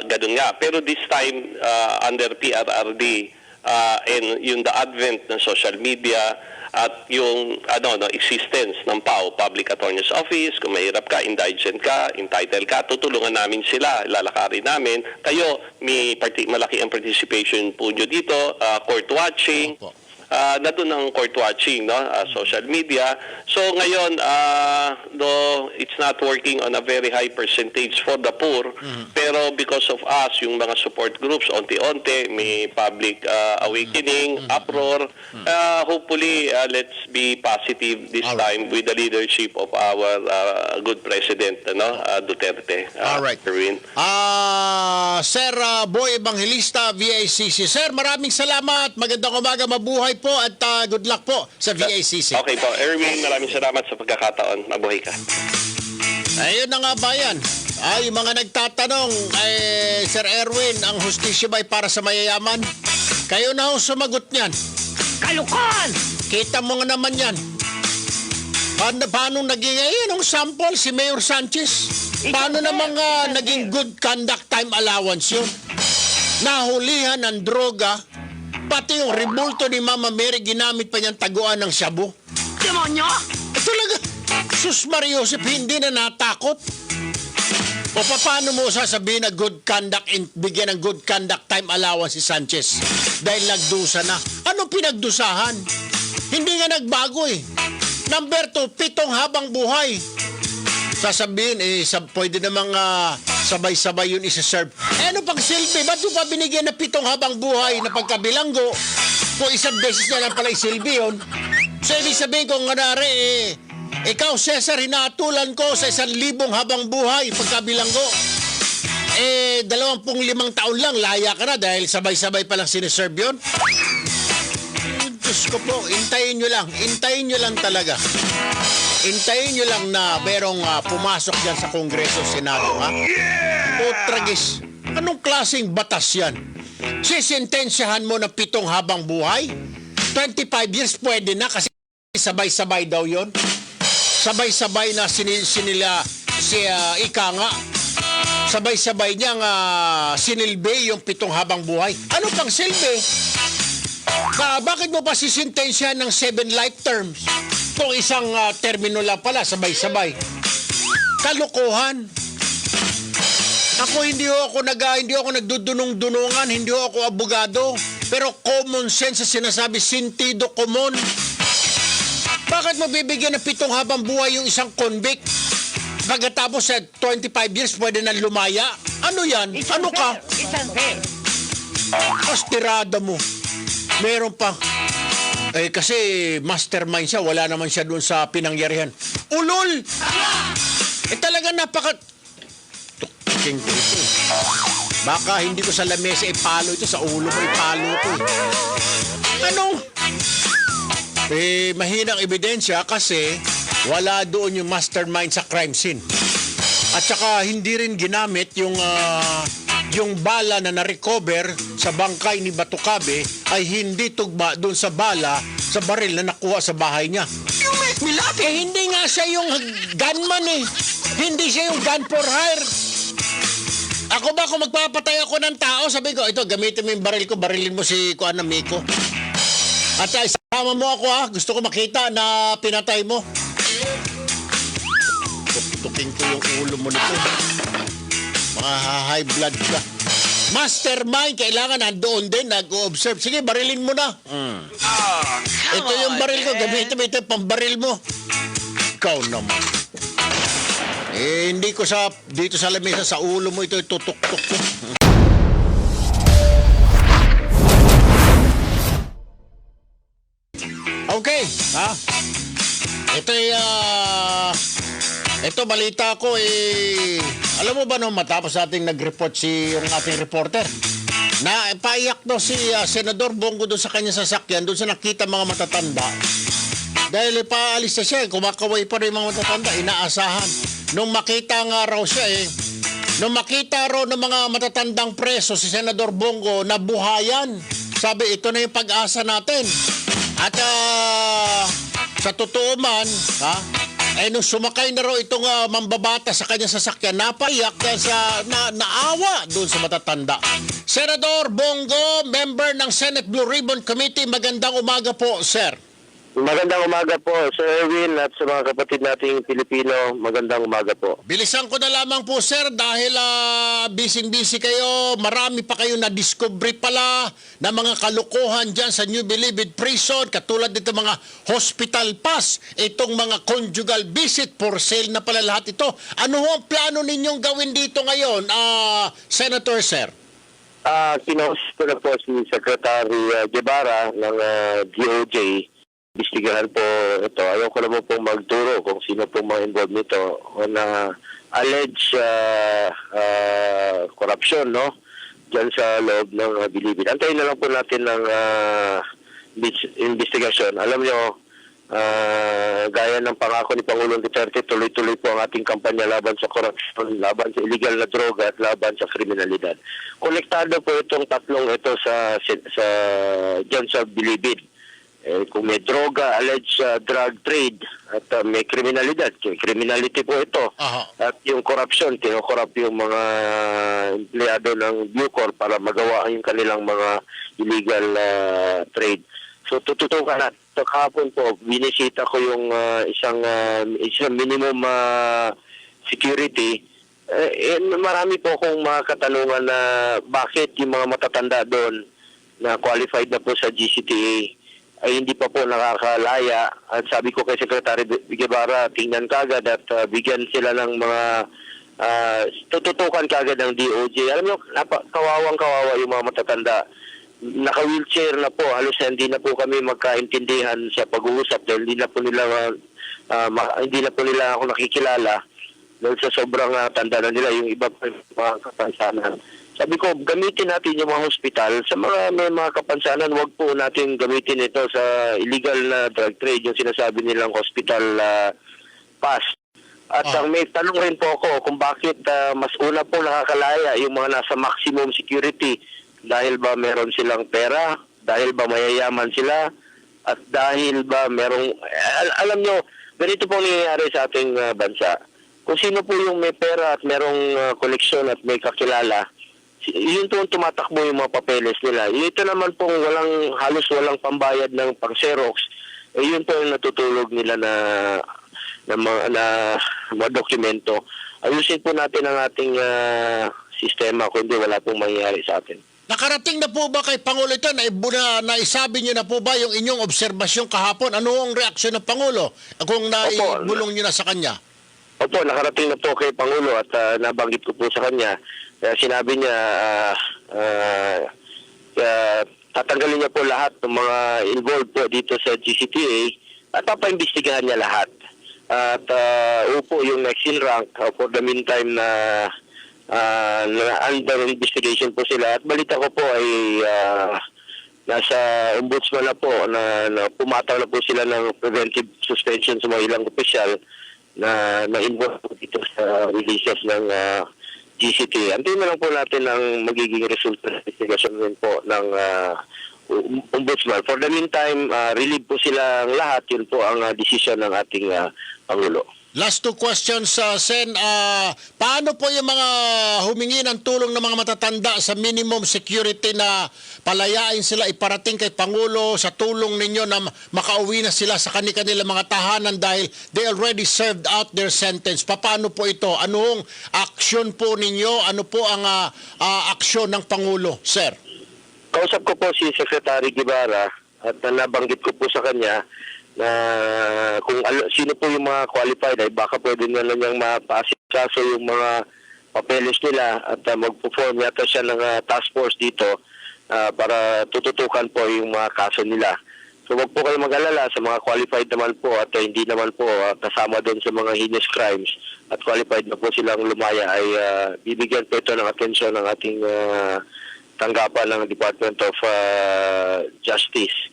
ganun nga. Pero this time, under PRRD, and yung the advent ng social media, at yung existence ng PAO, Public Attorney's Office, kung mahirap ka, indigent ka, entitled ka, tutulungan namin sila, lalakarin namin. Kayo, may malaki ang participation po nyo dito, court watching, na doon ang court watching, social media. So ngayon, though it's not working on a very high percentage for the poor, pero because of us, yung mga support groups, onti-onti, may public awakening, uproar. Hopefully, let's be positive this time with the leadership of our good President, Duterte. Alright. Erwin. Sir Boy Evangelista, VACC. Sir, maraming salamat. Magandang umaga, mabuhay po at good luck po sa VACC. Okay po. Erwin, maraming salamat sa pagkakataon. Mabuhay ka. Ayun na nga bayan. Ay, mga nagtatanong, Sir Erwin, ang hustisya ba'y para sa mayayaman? Kayo na ho sumagot niyan. Kalukuhan! Kita mo nga naman yan. Paano naging, ang sample, si Mayor Sanchez? Paano namang naging good conduct time allowance yun? Nahulihan ng droga, pati yung rebulto ni Mama Mary, ginamit pa niyang taguan ng shabu. Demonyo! Talaga, Sus Maria Josep, hindi na natakot. O paano mo sasabihin na good conduct, bigyan ng good conduct time allowance si Sanchez? Dahil nagdusa na. Ano pinagdusahan? Hindi nga nagbago eh. Number 2, 7 habang buhay. Sasabihin, pwede namang sabay-sabay yun isa-serve. Ano pang silbi? Ba't yung pa binigyan na 7 habang buhay na pagkabilanggo? Kung isang beses na lang pala isilbi yun. So, ibig sabihin kung nganari, ikaw, Cesar, hinatulan ko sa 1,000 habang buhay pagkabilanggo. 25 taon lang, laya ka na dahil sabay-sabay palang siniserve yun. Diyos ko po, intayin nyo lang talaga. Intayin nyo lang na merong pumasok dyan sa Kongreso, Senado, ha? Putragis, anong klaseng batas yan? Sisintensyahan mo na 7 habang buhay? 25 years pwede na kasi sabay-sabay daw yon. Sabay-sabay na Ika nga. Sabay-sabay niyang sinilbi yung 7 habang buhay. Ano pang silbi? Bakit mo pa sisintensyahan ng 7 life terms? Kung isang termino lang pala, sabay-sabay. Kalokohan. Hindi ako nagdudunong-dunungan, hindi ako abogado. Pero common sense sa sinasabi, sentido común. Bakit mo bibigyan ng 7 habang buhay yung isang convict? Pagkatapos sa 25 years, pwede na lumaya? Ano yan? Ano ka? Isang fair. Astirada mo. Meron pa. Kasi mastermind siya, wala naman siya doon sa pinangyarihan. Ulol! Talaga Tuking ko ito. Baka hindi ko sa lamesa ipalo ito, sa ulo ko ipalo ito. Ano? Mahinang ebidensya kasi wala doon yung mastermind sa crime scene. At saka hindi rin ginamit yung bala na na-recover sa bangkay ni Batucabe ay hindi tugma doon sa bala sa baril na nakuha sa bahay niya. Hindi nga siya yung gunman eh. Hindi siya yung gun for hire. Ako ba kung magpapatay ako ng tao, sabi ko, ito gamitin mo yung baril ko, barilin mo si Kuan na Miko. At isama mo ako gusto ko makita na pinatay mo. Tutukin ko yung ulo mo nito. Mga high blood ka. Mastermind, kailangan nandoon din, nag-o-observe. Sige, barilin mo na. Ito yung baril ko, gamitin mo ito, pambaril mo. Ikaw naman. Hindi ko dito sa lamesa, sa ulo mo ito, tutok-tok ko. Okay, ito balita ko alam mo ba matapos ating nag-report yung ating reporter na paiyak daw si Senador Bongo doon sa kanya sasakyan, doon sa nakita mga matatanda. Dahil paalis na siya, kumakaway pa rin mga matatanda, inaasahan. Nung makita nga raw siya nung makita raw ng mga matatandang preso si Senador Bongo, nabuhayan. Sabi, ito na yung pag-asa natin. At sa totoo man, nung sumakay na raw itong mambabata sa kanyang sasakyan, napaiyak naawa doon sa matatanda. Senador Bongo, member ng Senate Blue Ribbon Committee, magandang umaga po, sir. Magandang umaga po, Sir Erwin, at sa mga kapatid nating Pilipino, magandang umaga po. Bilisan ko na lamang po, sir, dahil busy-busy kayo, marami pa kayo na-discovery pala na mga kalukuhan dyan sa New Bilibid Prison, katulad dito mga hospital pass, itong mga conjugal visit, for sale na pala lahat ito. Ano ho ang plano ninyong gawin dito ngayon, Senator, sir? Kinausap ko na po si Secretary Guevara ng DOJ. Imbestigahan po ito. Ayaw ko naman pong magturo kung sino pong mga involved nito on alleged corruption, no? Diyan sa loob ng Bilibid. Antayin na lang po natin ng investigasyon. Alam nyo, Gaya ng pangako ni Pangulong Duterte, tuloy-tuloy po ang ating kampanya laban sa korupsyon, laban sa illegal na droga at laban sa kriminalidad. Konektado po itong tatlong ito sa dyan sa Bilibid. Kung may droga, alleged drug trade at may kriminalidad, criminality po ito. Aha. At yung corruption, kinokorrupt yung mga empleyado ng Bucor para magawa yung kanilang mga illegal trade. So tututukan natin. So, kahapon po, binisita ko yung isang minimum security. Marami po akong mga katanungan na bakit yung mga matatanda doon na qualified na po sa GCTA ay hindi pa po nakakalaya. At sabi ko kay Secretary Guevara, tingnan kagad at bigyan sila ng mga tututukan kagad ng DOJ. Alam niyo, kawawang-kawawa yung mga matatanda. Naka-wheelchair na po, halos hindi na po kami magkaintindihan sa pag-uusap dahil hindi na po nila ako nakikilala dahil sa sobrang tanda na nila yung iba pa mga kapansanan. Sabi ko, gamitin natin yung mga hospital. Sa may mga kapansanan, wag po natin gamitin ito sa illegal na drug trade, yung sinasabi nilang hospital pass. At ang may tanong rin po ako kung bakit mas una po nakakalaya yung mga nasa maximum security. Dahil ba meron silang pera? Dahil ba mayayaman sila? At dahil ba merong... alam nyo, ganito po nangyayari sa ating bansa. Kung sino po yung may pera at merong koleksyon at may kakilala, yun po tumatakbo yung mga papeles nila. Ito naman po halos walang pambayad ng pang-Xerox, yun po yung natutulog nila na mga dokumento. Ayusin po natin ang ating sistema kundi wala pong mangyayari sa atin. Nakarating na po ba kay Pangulo ito? Naisabi niyo na po ba yung inyong obserbasyon kahapon? Ano ang reaksyon ng Pangulo kung naibulong niyo na sa kanya? Opo, nakarating na po kay Pangulo at nabanggit ko po sa kanya. Sinabi niya tatanggalin niya po lahat ng mga involved po dito sa GCTA at papaimbestigahan niya lahat. At upo yung next in rank for the meantime na under investigation po sila. At balita ko po ay nasa ombudsman na po na pumataw na po sila ng preventive suspension sa mga ilang opisyal na involved po dito sa releases ng GCT. Antayin na lang po natin ang magiging resulta ng investigation rin po ng ombudsman. For the meantime, relieve po silang lahat. Yun po ang decision ng ating Pangulo. Last two questions, Sen. Paano po yung mga humingi ng tulong ng mga matatanda sa minimum security na palayain sila iparating kay Pangulo sa tulong ninyo na makauwi na sila sa kanilang mga tahanan dahil they already served out their sentence? Paano po ito? Anong aksyon po ninyo? Ano po ang aksyon ng Pangulo, Sir? Kausap ko po si Secretary Guevara at nabanggit ko po sa kanya na kung sino po yung mga qualified ay baka pwede na lang niyang mapasikaso yung mga papeles nila at mag-perform yata siya ng task force dito para tututukan po yung mga kaso nila. So wag po kayo mag-alala sa mga qualified naman po at hindi naman po kasama doon sa mga heinous crimes at qualified na po silang lumaya ay bibigyan po ito ng atensyon ng ating tanggapan ng Department of Justice.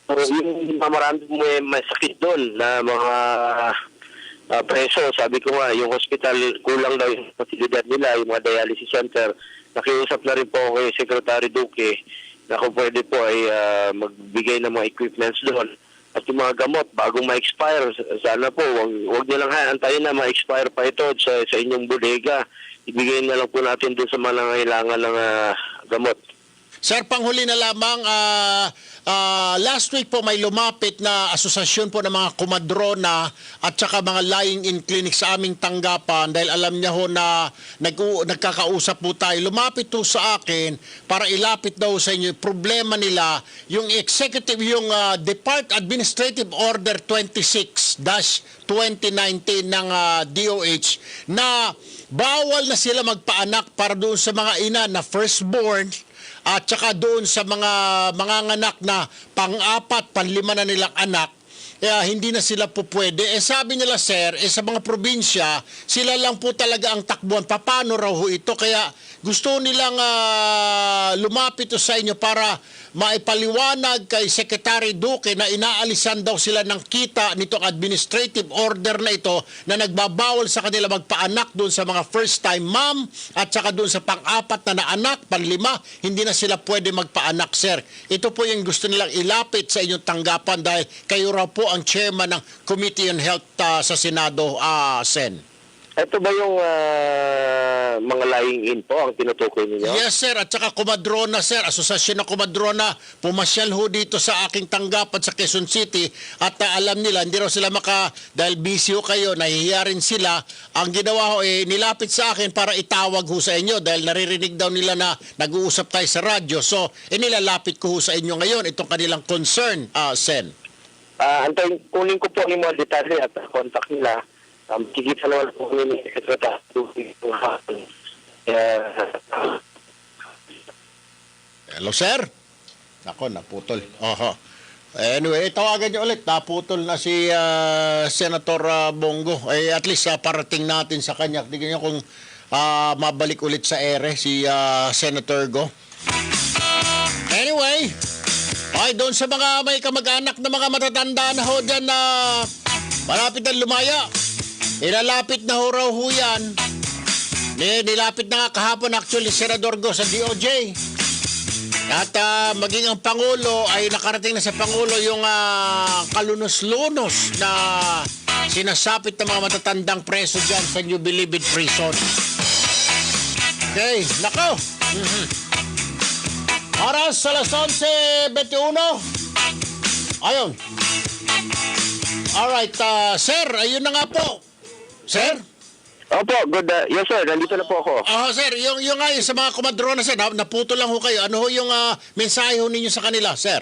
So, yung marami may sakit doon na mga preso, sabi ko nga, yung hospital, kulang daw yung fasilidad nila, yung mga dialysis center. Nakiusap na rin po kay Secretary Duque na kung pwede po ay magbigay ng mga equipments doon. At yung mga gamot, bagong ma-expire, sana po, huwag nyo lang antayin na ma-expire pa ito sa inyong bodega. Ibigay na lang po natin doon sa mga nangailangan ng gamot. Sir, panghuli na lamang, last week po may lumapit na asosasyon po ng mga kumadrona at saka mga lying-in clinic sa aming tanggapan dahil alam niya ho na nagkakausap po tayo. Lumapit po sa akin para ilapit daw sa inyo problema nila, yung executive, yung Depart Administrative Order 26-2019 ng DOH na bawal na sila magpaanak para doon sa mga ina na firstborn at saka doon sa mga anak na pang-apat, pang-lima na nilang anak, hindi na sila po pwede. Sabi nila, sir, sa mga probinsya, sila lang po talaga ang takbuhan. Paano raw ho ito? Kaya gusto nilang lumapit to sa inyo para maipaliwanag kay Secretary Duque na inaalisan daw sila ng kita nitong administrative order na ito na nagbabawal sa kanila magpaanak doon sa mga first-time mom at saka doon sa pang-apat na anak, pang-lima, hindi na sila pwede magpaanak, sir. Ito po yung gusto nilang ilapit sa inyong tanggapan dahil kayo raw po ang chairman ng Committee on Health sa Senado, Sen. Ito ba yung mga lying in po ang tinutukoy ninyo? Yes, sir. At saka Kumadrona, sir. Asosasyon ng Kumadrona, pumasyal ho dito sa aking tanggapan sa Quezon City at alam nila, hindi raw sila dahil busy ho kayo, nahihiya rin sila. Ang ginawa ho, nilapit sa akin para itawag ho sa inyo dahil naririnig daw nila na nag-uusap tayo sa radyo. So, nilalapit ko ho sa inyo ngayon itong kanilang concern, Sen. Antayin, kunin ko po yung mga detalye at contact nila. Kikita naman po kami ni Secretary Duque. Hello, sir? Ako, naputol. Oho. Anyway, tawagan niyo ulit. Naputol na si Senator Bongo. At least parating natin sa kanya. Tignan niyo kung mabalik ulit sa ere si Senator Go. Anyway, doon sa mga may kamag-anak na mga matatanda na ho dyan na malapit na lumaya. Ilalapit na ho raw ho yan. Nilapit na nga kahapon actually Senador Go sa DOJ. At maging ang Pangulo ay nakarating na sa Pangulo yung kalunos-lunos na sinasapit ng mga matatandang preso dyan sa New Bilibid Prison. Okay, nako. Oras alas 11:21. Ayun. Alright, sir, ayun na nga po. Sir? Opo, good. Yes, sir. Nandito na po ako. Sir, yung nga yung sa mga Kumadrona, sir, naputo lang ho kayo. Ano ho yung mensahe ho ninyo sa kanila, sir?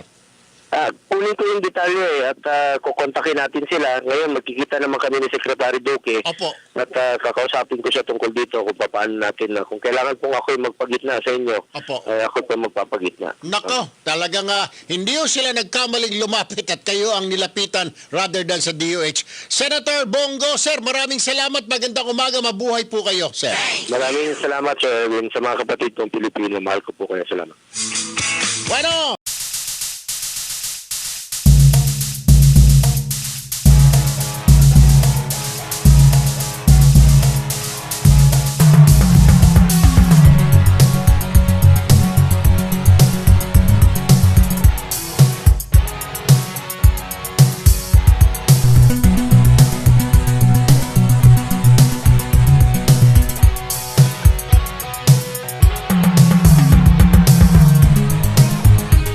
Kunin ko yung detalye at kukontakin natin sila. Ngayon, magkikita naman kami ni Secretary Duque. Opo. At kakausapin ko siya tungkol dito kung paano natin kung kailangan pong ako yung magpagitna sa inyo. Opo. Ako po magpapagitna. Nako, talagang hindi ho sila nagkamaling lumapit at kayo ang nilapitan rather than sa DOH. Senator Bongo, sir, maraming salamat. Magandang umaga. Mabuhay po kayo, sir. Maraming salamat, sir. Sa mga kapatid kong Pilipino, mahal ko po kayo. Salamat. Bueno!